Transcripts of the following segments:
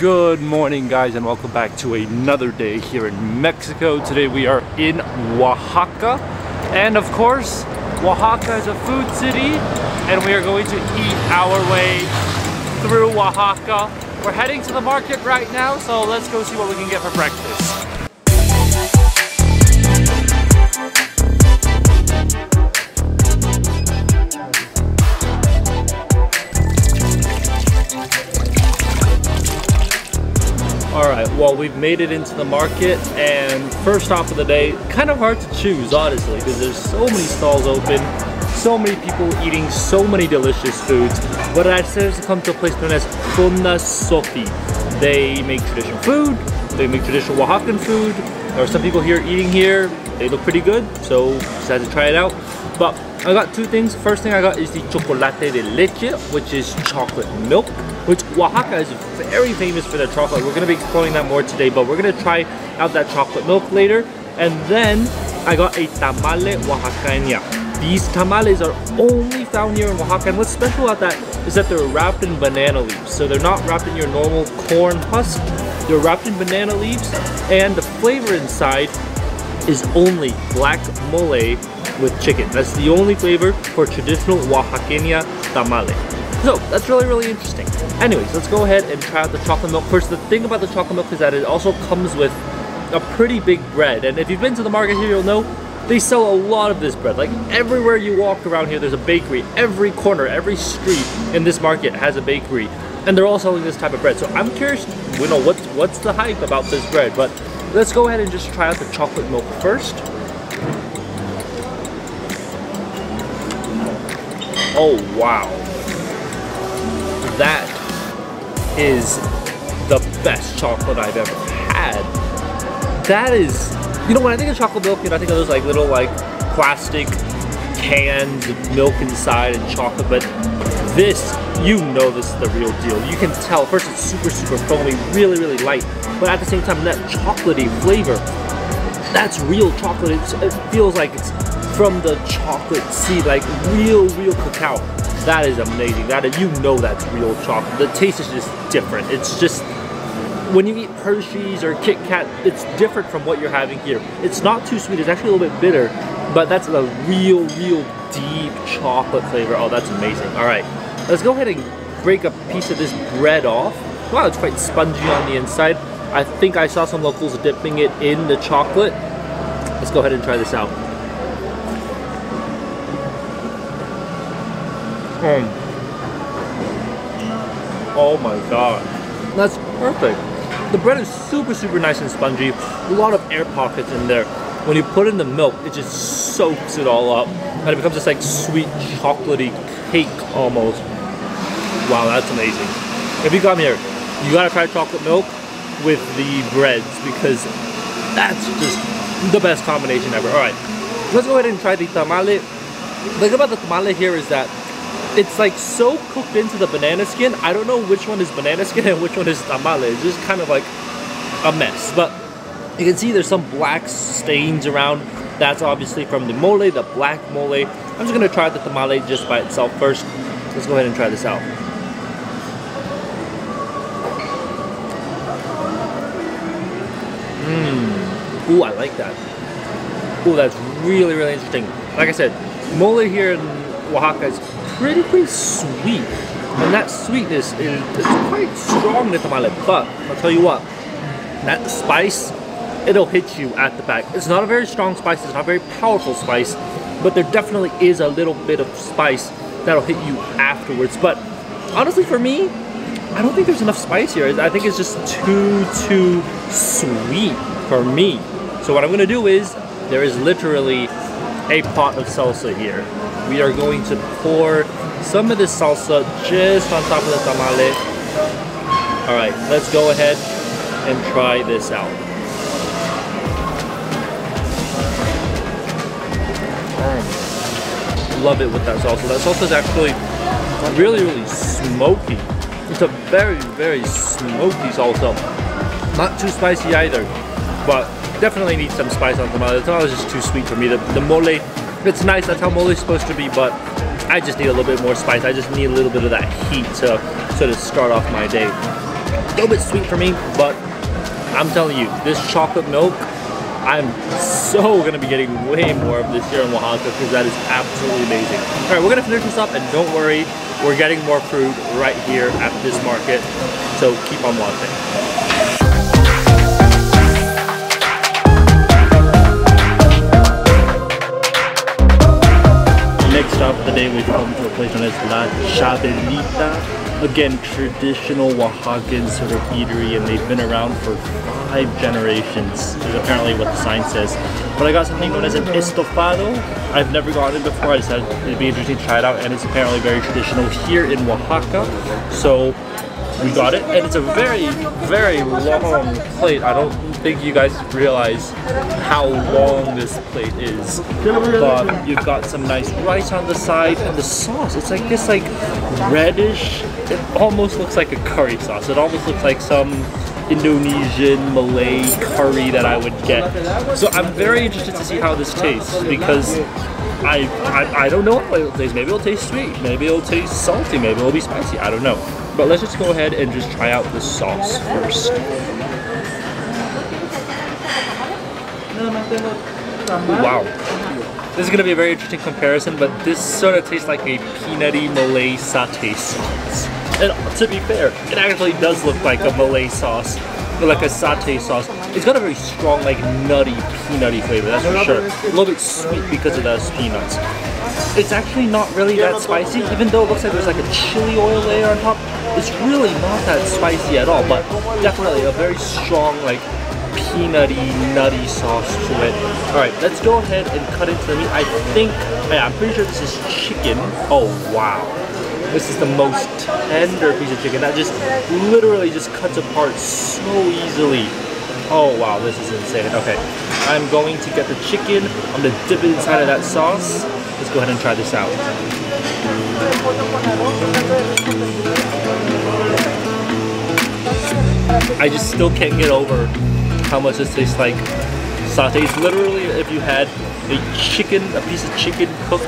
Good morning, guys, and welcome back to another day here in Mexico. Today we are in Oaxaca, and of course Oaxaca is a food city, and we are going to eat our way through Oaxaca. We're heading to the market right now, so let's go see what we can get for breakfast. Alright, well, we've made it into the market, and first off of the day, kind of hard to choose, honestly, because there's so many stalls open, so many people eating so many delicious foods. But I decided to come to a place known as Tuna. They make traditional food, they make traditional Oaxacan food. There are some people here eating here. They look pretty good, so decided to try it out. But I got two things. First thing I got is the chocolate de leche, which is chocolate milk, which Oaxaca is very famous for their chocolate. We're going to be exploring that more today, but we're going to try out that chocolate milk later. And then I got a tamale oaxaqueña. These tamales are only found here in Oaxaca, and what's special about that is that they're wrapped in banana leaves. So they're not wrapped in your normal corn husk, they're wrapped in banana leaves, and the flavor inside is only black mole with chicken. That's the only flavor for traditional Oaxaqueña tamale. So that's really interesting. Anyways, let's go ahead and try out the chocolate milk first. The thing about the chocolate milk is that it also comes with a pretty big bread, and if you've been to the market here, you'll know they sell a lot of this bread. Like everywhere you walk around here, there's a bakery. Every corner, every street in this market has a bakery, and they're all selling this type of bread. So I'm curious, you know, what's the hype about this bread? But let's go ahead and just try out the chocolate milk first. Oh wow, that is the best chocolate I've ever had. That is, you know, when I think of chocolate milk, you know, I think of those like little like plastic cans of milk inside and chocolate, but this, you know, this is the real deal. You can tell, first it's super foamy, really light, but at the same time that chocolatey flavor, that's real chocolate. It feels like it's from the chocolate seed, like real cacao. That is amazing. That is, you know, that's real chocolate. The taste is just different. It's just, when you eat Hershey's or Kit Kat, it's different from what you're having here. It's not too sweet. It's actually a little bit bitter, but that's a real deep chocolate flavor. Oh, that's amazing. All right, let's go ahead and break a piece of this bread off. Wow, it's quite spongy on the inside. I think I saw some locals dipping it in the chocolate. Let's go ahead and try this out. Oh my god, that's perfect. The bread is super nice and spongy. A lot of air pockets in there. When you put in the milk, it just soaks it all up, and it becomes this like sweet chocolatey cake almost. Wow, that's amazing. If you come here, you gotta try chocolate milk with the breads, because that's just the best combination ever. All right, let's go ahead and try the tamale. The thing about the tamale here is that it's like so cooked into the banana skin. I don't know which one is banana skin and which one is tamale. It's just kind of like a mess. But you can see there's some black stains around. That's obviously from the mole, the black mole. I'm just gonna try the tamale just by itself first. Let's go ahead and try this out. Ooh, I like that. Ooh, that's really interesting. Like I said, mole here in Oaxaca is pretty sweet, and that sweetness is quite strong in the tamale. But I'll tell you what, that spice, it'll hit you at the back. It's not a very strong spice, it's not a very powerful spice, but there definitely is a little bit of spice that'll hit you afterwards. But honestly, for me, I don't think there's enough spice here. I think it's just too sweet for me. So what I'm gonna do is, there is literally a pot of salsa here. We are going to pour some of this salsa just on top of the tamale. All right, let's go ahead and try this out. Love it with that salsa. That salsa is actually really smoky. It's a very smoky salsa. Not too spicy either, but definitely needs some spice on the tamale. The tamale is just too sweet for me. The mole, it's nice, that's how mole is supposed to be, but I just need a little bit more spice. I just need a little bit of that heat to sort of start off my day. little bit sweet for me, but I'm telling you, this chocolate milk, I'm so gonna be getting way more of this here in Oaxaca because that is absolutely amazing. All right, we're gonna finish this up, and don't worry, we're getting more food right here at this market, so keep on watching. Next stop of the day, we've come to a place known as La Chabelita. Again, traditional Oaxacan sort of eatery, and they've been around for 5 generations, is apparently what the sign says. But I got something known as an estofado. I've never gotten it before. I decided it'd be interesting to try it out, and it's apparently very traditional here in Oaxaca. So we got it, and it's a very, very long plate. I don't think you guys realize how long this plate is. But you've got some nice rice on the side, and the sauce, it's like this like reddish, it almost looks like a curry sauce. It almost looks like some Indonesian, Malay curry that I would get. So I'm very interested to see how this tastes, because I don't know what it'll taste. Maybe it'll taste sweet, maybe it'll taste salty, maybe it'll be spicy, I don't know. But let's just go ahead and just try out the sauce first. Ooh, wow. This is going to be a very interesting comparison, but this sort of tastes like a peanutty Malay satay sauce. And to be fair, it actually does look like a Malay sauce, or like a satay sauce. It's got a very strong, like nutty, peanutty flavor, that's for sure. A little bit sweet because of those peanuts. It's actually not really that spicy, even though it looks like there's like a chili oil layer on top. It's really not that spicy at all, but definitely a very strong, like peanutty, nutty sauce to it. Alright, let's go ahead and cut into the meat. I think, yeah, I'm pretty sure this is chicken. Oh wow. This is the most tender piece of chicken that just literally just cuts apart so easily. Oh wow, this is insane. Okay, I'm going to get the chicken. I'm going to dip it inside of that sauce. Let's go ahead and try this out. I just still can't get over how much this tastes like satay. It's literally if you had a piece of chicken cooked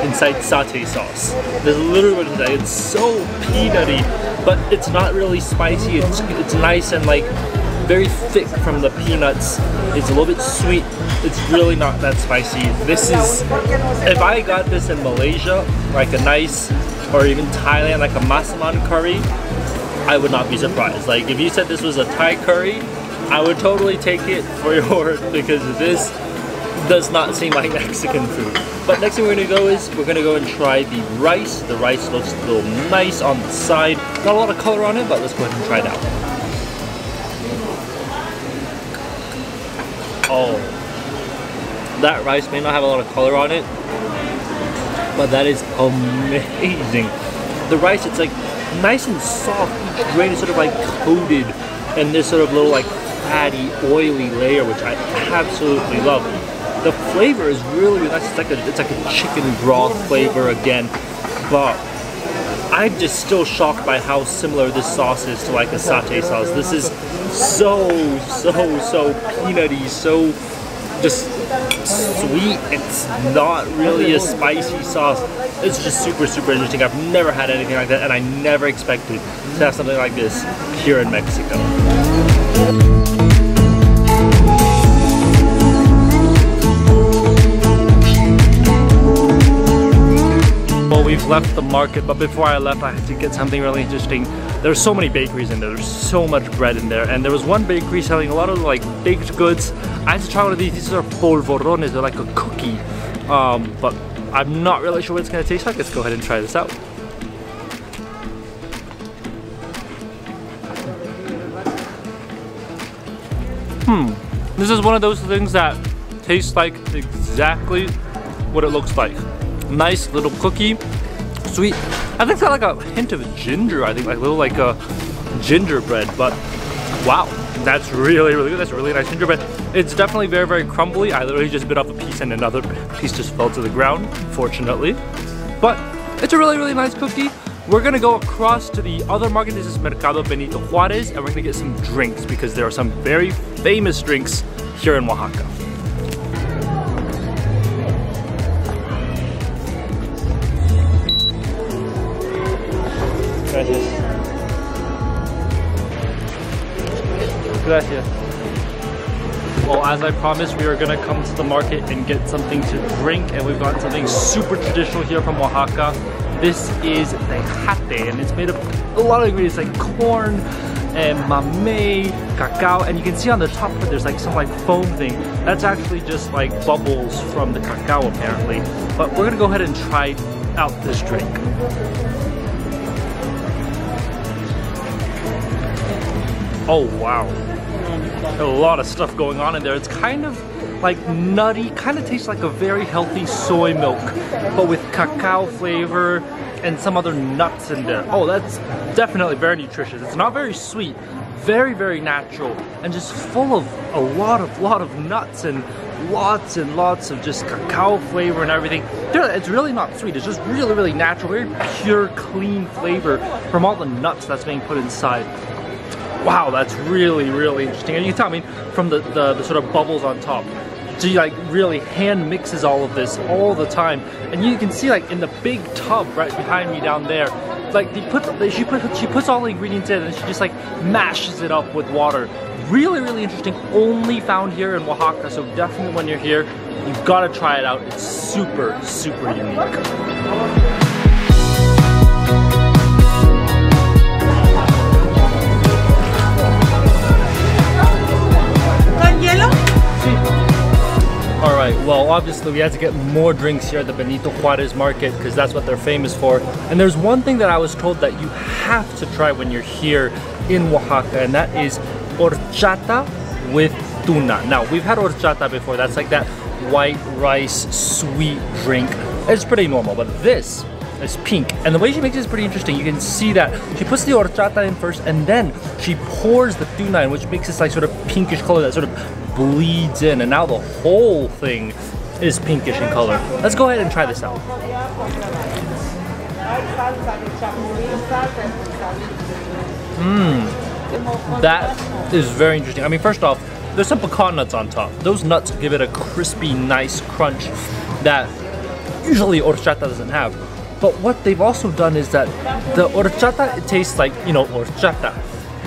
inside satay sauce. There's literally what it's like. It's so peanutty, but it's not really spicy. It's nice and like very thick from the peanuts. It's a little bit sweet. It's really not that spicy. This is, if I got this in Malaysia, like a nice, or even Thailand, like a masaman curry, I would not be surprised. Like if you said this was a Thai curry, I would totally take it for your word, because this does not seem like Mexican food. But next thing we're gonna go is we're gonna go and try the rice. The rice looks a little nice on the side. Not a lot of color on it, but let's go ahead and try it out. Oh, that rice may not have a lot of color on it, but that is amazing. The rice, it's like nice and soft. Each grain is sort of like coated in this sort of little like fatty, oily layer, which I absolutely love. The flavor is really nice. It's like a chicken broth flavor again, but I'm just still shocked by how similar this sauce is to like a satay sauce. This is so peanutty, so just sweet. It's not really a spicy sauce. It's just super interesting. I've never had anything like that, and I never expected to have something like this here in Mexico. Well, we've left the market, but before I left, I had to get something really interesting. There's so many bakeries in there. There's so much bread in there, and there was one bakery selling a lot of like baked goods. I had to try one of these. These are polvorones. They're like a cookie, but I'm not really sure what it's gonna taste like. Let's go ahead and try this out. This is one of those things that tastes like exactly what it looks like. Nice little cookie, sweet. I think it's got like a hint of ginger. I think like a little like a gingerbread, but wow, that's really good. That's a really nice gingerbread. It's definitely very crumbly. I literally just bit off a piece and another piece just fell to the ground, fortunately. But it's a really nice cookie. We're gonna go across to the other market. This is Mercado Benito Juarez, and we're gonna get some drinks because there are some very famous drinks here in Oaxaca. Gracias. Well, as I promised, we are gonna come to the market and get something to drink, and we've got something super traditional here from Oaxaca. This is tejate, and it's made of a lot of ingredients like corn and mamey, cacao, and you can see on the top of it there's like some like foam thing. That's actually just like bubbles from the cacao apparently. But we're gonna go ahead and try out this drink. Oh wow. A lot of stuff going on in there. It's kind of like nutty, kind of tastes like a very healthy soy milk, but with cacao flavor and some other nuts in there. Oh, that's definitely very nutritious. It's not very sweet, very, very natural, and just full of a lot of nuts and lots of just cacao flavor and everything. It's really not sweet, it's just really, really natural, very pure, clean flavor from all the nuts that's being put inside. Wow, that's really, really interesting. And you can tell, I mean, from the sort of bubbles on top. She like really hand mixes all of this all the time. And you can see like in the big tub right behind me down there, like she puts all the ingredients in and she just like mashes it up with water. Really, really interesting. Only found here in Oaxaca, so definitely when you're here, you've got to try it out. It's super, super unique. Alright, well obviously we had to get more drinks here at the Benito Juarez market because that's what they're famous for. And there's one thing that I was told that you have to try when you're here in Oaxaca, and that is horchata with tuna. Now, we've had horchata before. That's like that white rice sweet drink. It's pretty normal, but this is pink. And the way she makes it is pretty interesting. You can see that she puts the horchata in first and then she pours the tuna in, which makes this like sort of pinkish color that sort of bleeds in, and now the whole thing is pinkish in color. Let's go ahead and try this out. That is very interesting. I mean, first off, there's some pecan nuts on top. Those nuts give it a crispy, nice crunch that usually horchata doesn't have. But what they've also done is that the horchata, it tastes like, you know, horchata,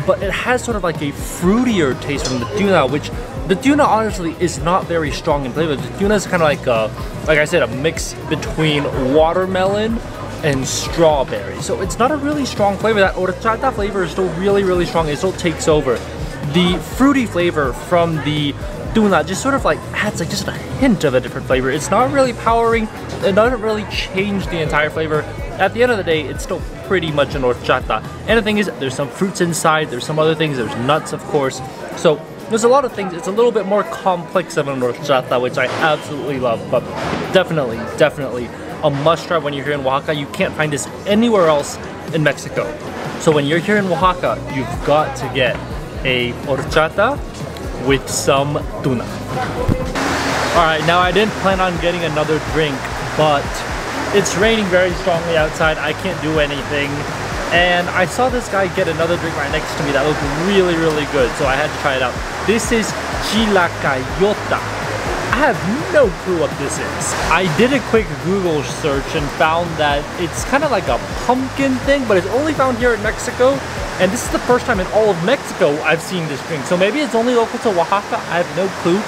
but it has sort of like a fruitier taste from the tuna, which the tuna honestly is not very strong in flavor. The tuna is kind of like I said, a mix between watermelon and strawberry. So it's not a really strong flavor. That horchata flavor is still really, really strong. It still takes over. The fruity flavor from the tuna just sort of like adds like just a hint of a different flavor. It's not really powering. It doesn't really change the entire flavor. At the end of the day, it's still pretty much an horchata. And the thing is, there's some fruits inside. There's some other things. There's nuts, of course. So there's a lot of things. It's a little bit more complex than an horchata, which I absolutely love. But definitely, definitely a must try when you're here in Oaxaca. You can't find this anywhere else in Mexico. So when you're here in Oaxaca, you've got to get a horchata with some tuna. Alright, now I didn't plan on getting another drink, but it's raining very strongly outside. I can't do anything. And I saw this guy get another drink right next to me that looked really, really good, so I had to try it out. This is Chilacayota. I have no clue what this is. I did a quick Google search and found that it's kind of like a pumpkin thing, but it's only found here in Mexico. And this is the first time in all of Mexico I've seen this drink. So maybe it's only local to Oaxaca, I have no clue.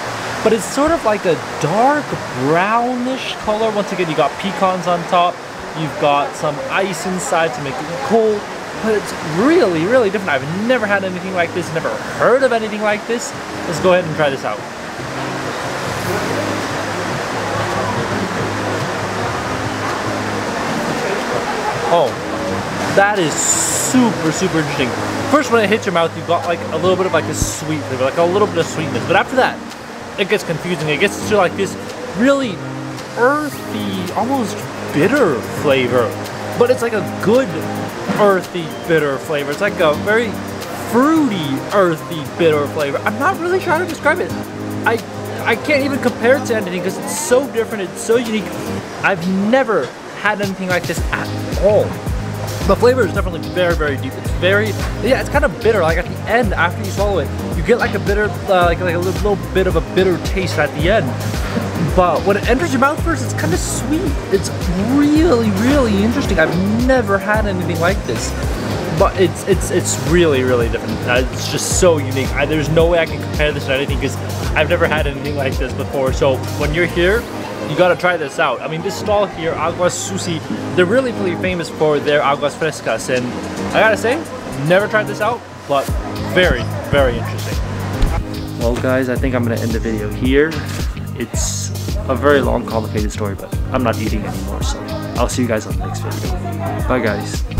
But it's sort of like a dark brownish color. Once again, you got pecans on top. You've got some ice inside to make it cold. But it's really, really different. I've never had anything like this, never heard of anything like this. Let's go ahead and try this out. Oh, that is super, super interesting. First, when it hits your mouth, you've got like a little bit of like a sweet flavor, like a little bit of sweetness. But after that, it gets confusing. It gets to like this really earthy, almost bitter flavor. But it's like a good earthy, bitter flavor. It's like a very fruity, earthy, bitter flavor. I'm not really sure how to describe it. I can't even compare it to anything because it's so different, it's so unique. I've never had anything like this at all. The flavor is definitely very, very deep. It's very, yeah, it's kind of bitter. Like at the end, after you swallow it, you get like a bitter, like a little bit of a bitter taste at the end. But when it enters your mouth first, it's kind of sweet. It's really, really interesting. I've never had anything like this. but it's really different. It's just so unique. There's no way I can compare this to anything because I've never had anything like this before. So when you're here, you gotta try this out. I mean, this stall here, Aguas Sushi, they're really famous for their Aguas Frescas, and I gotta say, never tried this out, but very interesting. Well guys, I think I'm gonna end the video here. It's a very long, complicated story, but I'm not eating anymore, so I'll see you guys on the next video. Bye guys.